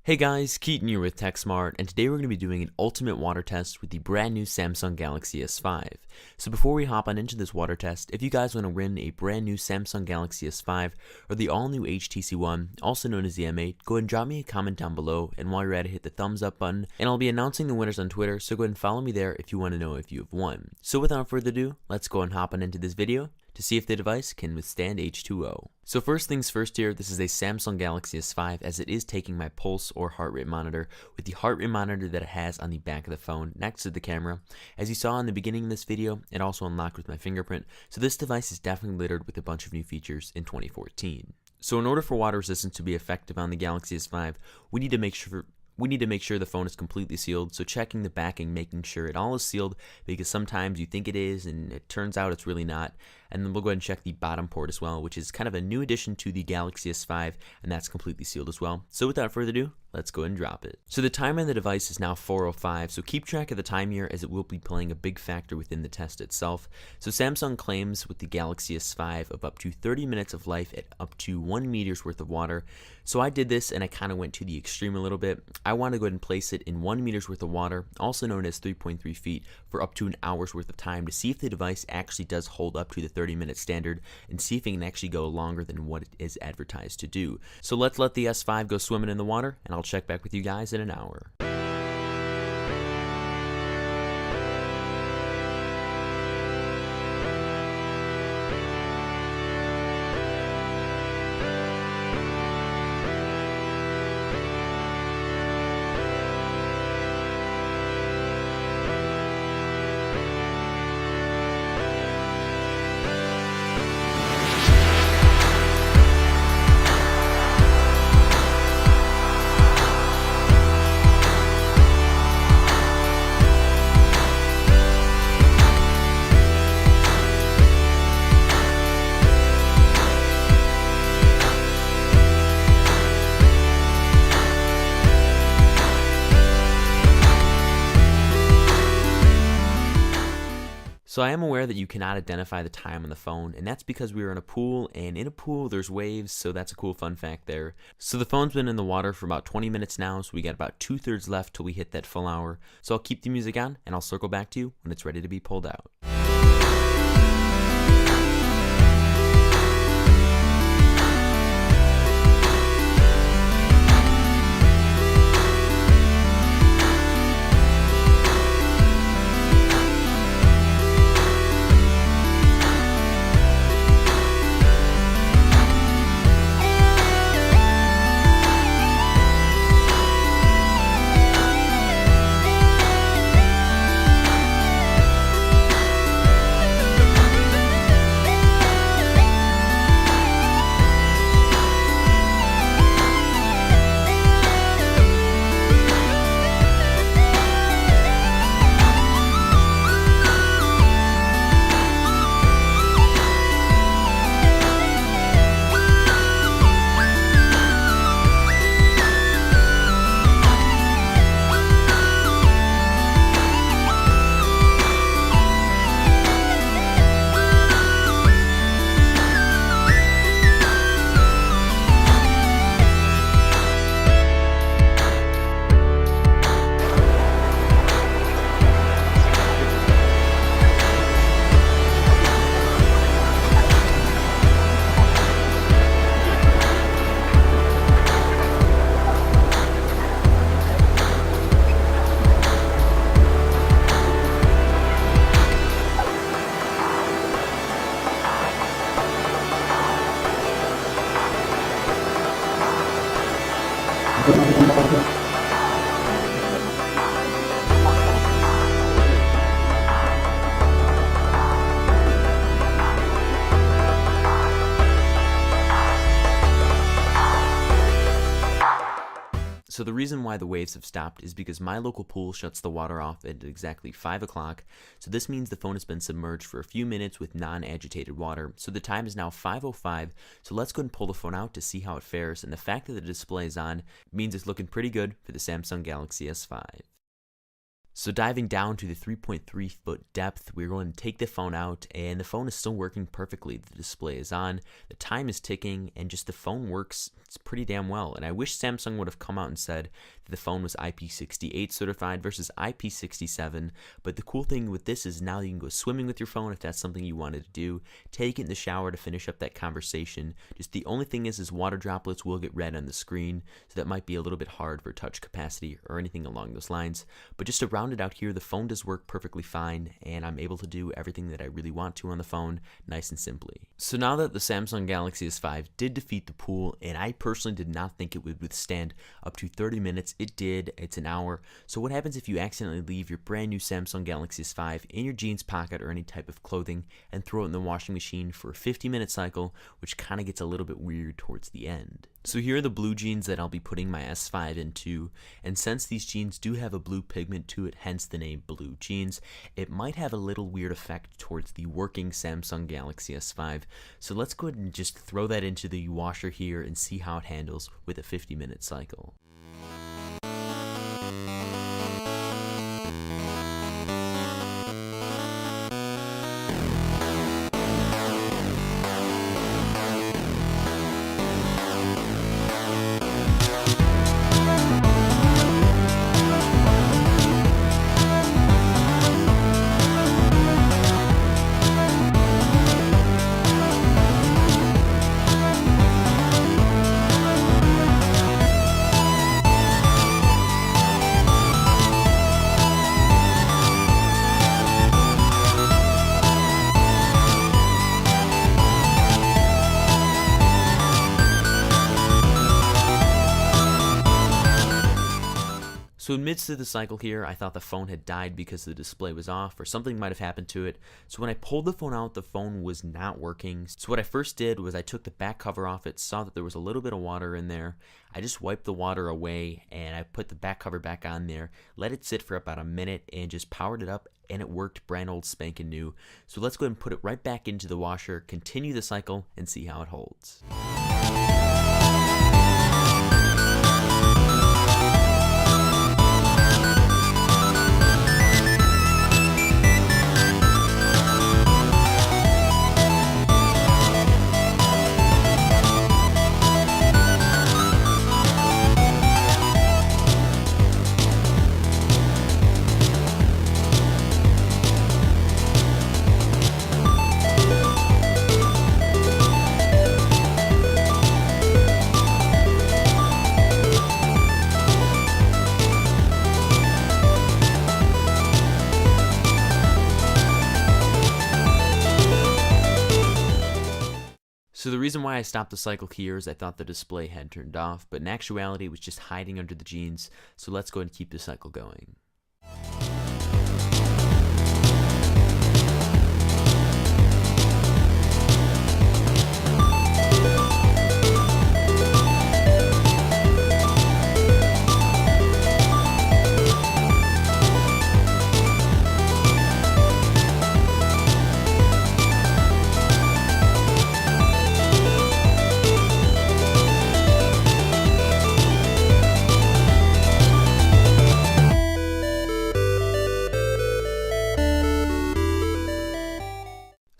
Hey guys, Keaton here with TechSmart, and today we're going to be doing an ultimate water test with the brand new Samsung Galaxy S5. So before we hop on into this water test, if you guys want to win a brand new Samsung Galaxy S5 or the all-new HTC One, also known as the M8, go ahead and drop me a comment down below, and while you're at it, hit the thumbs up button, and I'll be announcing the winners on Twitter, so go ahead and follow me there if you want to know if you have won. So without further ado, let's go and hop on into this video to see if the device can withstand H2O. So first things first here, this is a Samsung Galaxy S5 as it is taking my pulse or heart rate monitor with the heart rate monitor that it has on the back of the phone next to the camera. As you saw in the beginning of this video, it also unlocked with my fingerprint, so this device is definitely littered with a bunch of new features in 2014. So in order for water resistance to be effective on the Galaxy S5, we need to make sure the phone is completely sealed, so checking the backing, making sure it all is sealed, because sometimes you think it is and it turns out it's really not. And then we'll go ahead and check the bottom port as well, which is kind of a new addition to the Galaxy S5, and that's completely sealed as well. So without further ado, let's go ahead and drop it. So the timer on the device is now 4:05, so keep track of the time here as it will be playing a big factor within the test itself. So Samsung claims with the Galaxy S5 of up to 30 minutes of life at up to 1 meter's worth of water. So I did this and I kind of went to the extreme a little bit. I want to go ahead and place it in 1 meter's worth of water, also known as 3.3 feet, for up to an hour's worth of time to see if the device actually does hold up to the 30-minute standard and see if it can actually go longer than what it is advertised to do. So let's let the S5 go swimming in the water, and I'll check back with you guys in an hour. So I am aware that you cannot identify the time on the phone, and that's because we were in a pool, and in a pool there's waves, so that's a cool fun fact there. So the phone's been in the water for about 20 minutes now, so we got about 2/3 left till we hit that full hour. So I'll keep the music on, and I'll circle back to you when it's ready to be pulled out. So the reason why the waves have stopped is because my local pool shuts the water off at exactly 5 o'clock, so this means the phone has been submerged for a few minutes with non-agitated water. So the time is now 5:05, so let's go and pull the phone out to see how it fares, and the fact that the display is on means it's looking pretty good for the Samsung Galaxy S5. So diving down to the 3.3 foot depth, we're going to take the phone out, and the phone is still working perfectly. The display is on, the time is ticking, and just the phone works pretty damn well. And I wish Samsung would have come out and said that the phone was IP68 certified versus IP67. But the cool thing with this is now you can go swimming with your phone if that's something you wanted to do. Take it in the shower to finish up that conversation. Just the only thing is water droplets will get red on the screen, so that might be a little bit hard for touch capacity or anything along those lines. But just to round it out here, the phone does work perfectly fine, and I'm able to do everything that I really want to on the phone, nice and simply. So now that the Samsung Galaxy S5 did defeat the pool, and I personally did not think it would withstand up to 30 minutes, it did. It's an hour. So what happens if you accidentally leave your brand new Samsung Galaxy S5 in your jeans pocket or any type of clothing and throw it in the washing machine for a 50-minute cycle, which kind of gets a little bit weird towards the end. So here are the blue jeans that I'll be putting my S5 into, and since these jeans do have a blue pigment to it, hence the name blue jeans, it might have a little weird effect towards the working Samsung Galaxy S5. So let's go ahead and just throw that into the washer here and see how it handles with a 50-minute cycle. So in midst of the cycle here, I thought the phone had died because the display was off or something might have happened to it. So when I pulled the phone out, the phone was not working. So what I first did was I took the back cover off it, saw that there was a little bit of water in there. I just wiped the water away and I put the back cover back on there, let it sit for about a minute and just powered it up, and it worked brand old spanking new. So let's go ahead and put it right back into the washer, continue the cycle, and see how it holds. So the reason why I stopped the cycle here is I thought the display had turned off, but in actuality it was just hiding under the jeans. So let's go ahead and keep the cycle going.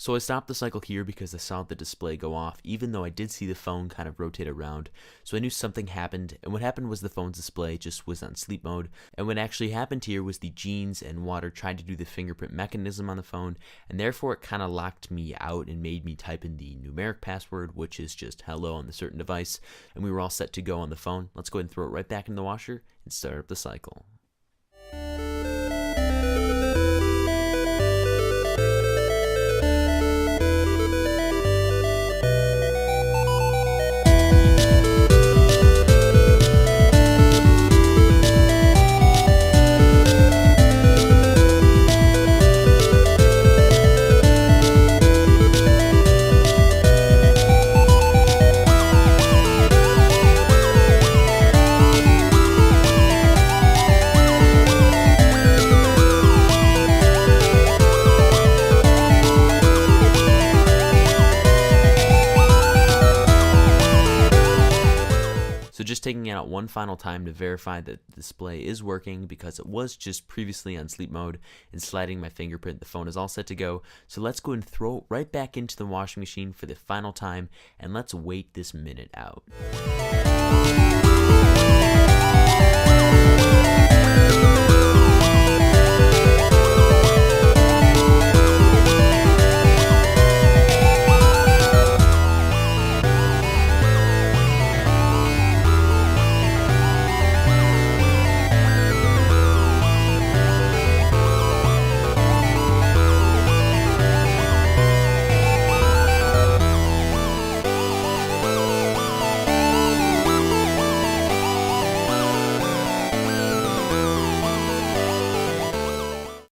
So I stopped the cycle here because I saw the display go off, even though I did see the phone kind of rotate around. So I knew something happened, and what happened was the phone's display just was on sleep mode. And what actually happened here was the jeans and water tried to do the fingerprint mechanism on the phone, and therefore it kind of locked me out and made me type in the numeric password, which is just hello on the certain device, and we were all set to go on the phone. Let's go ahead and throw it right back in the washer and start up the cycle. just taking it out one final time to verify that the display is working because it was just previously on sleep mode, and sliding my fingerprint, the phone is all set to go. So let's go and throw it right back into the washing machine for the final time, and let's wait this minute out.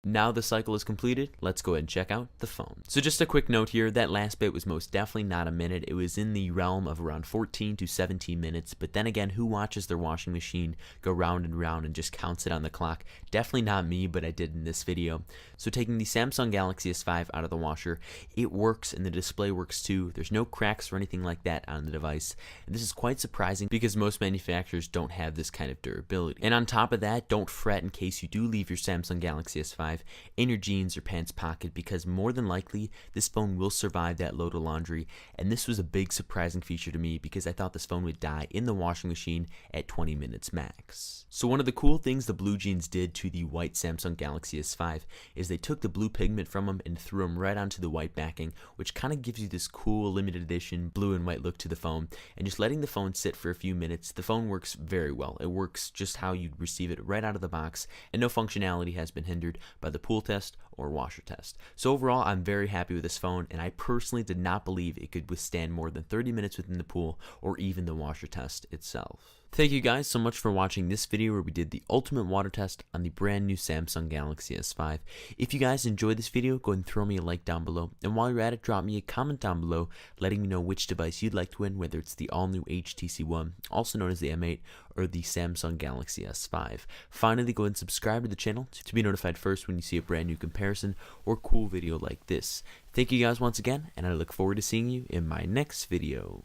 Now the cycle is completed, let's go ahead and check out the phone. So just a quick note here, that last bit was most definitely not a minute. It was in the realm of around 14 to 17 minutes, but then again, who watches their washing machine go round and round and just counts it on the clock? Definitely not me, but I did in this video. So taking the Samsung Galaxy S5 out of the washer, it works and the display works too. There's no cracks or anything like that on the device. And this is quite surprising because most manufacturers don't have this kind of durability. And on top of that, don't fret in case you do leave your Samsung Galaxy S5 in your jeans or pants pocket, because more than likely this phone will survive that load of laundry. And this was a big surprising feature to me because I thought this phone would die in the washing machine at 20 minutes max. So one of the cool things the blue jeans did to the white Samsung Galaxy S5 is they took the blue pigment from them and threw them right onto the white backing, which kind of gives you this cool limited edition blue and white look to the phone. And just letting the phone sit for a few minutes, the phone works very well. It works just how you'd receive it right out of the box, and no functionality has been hindered by the pool test or washer test. So overall, I'm very happy with this phone, and I personally did not believe it could withstand more than 30 minutes within the pool or even the washer test itself. Thank you guys so much for watching this video where we did the ultimate water test on the brand new Samsung Galaxy S5. If you guys enjoyed this video, go ahead and throw me a like down below. And while you're at it, drop me a comment down below letting me know which device you'd like to win, whether it's the all-new HTC One, also known as the M8, or the Samsung Galaxy S5. Finally, go ahead and subscribe to the channel to be notified first when you see a brand new comparison or cool video like this. Thank you guys once again, and I look forward to seeing you in my next video.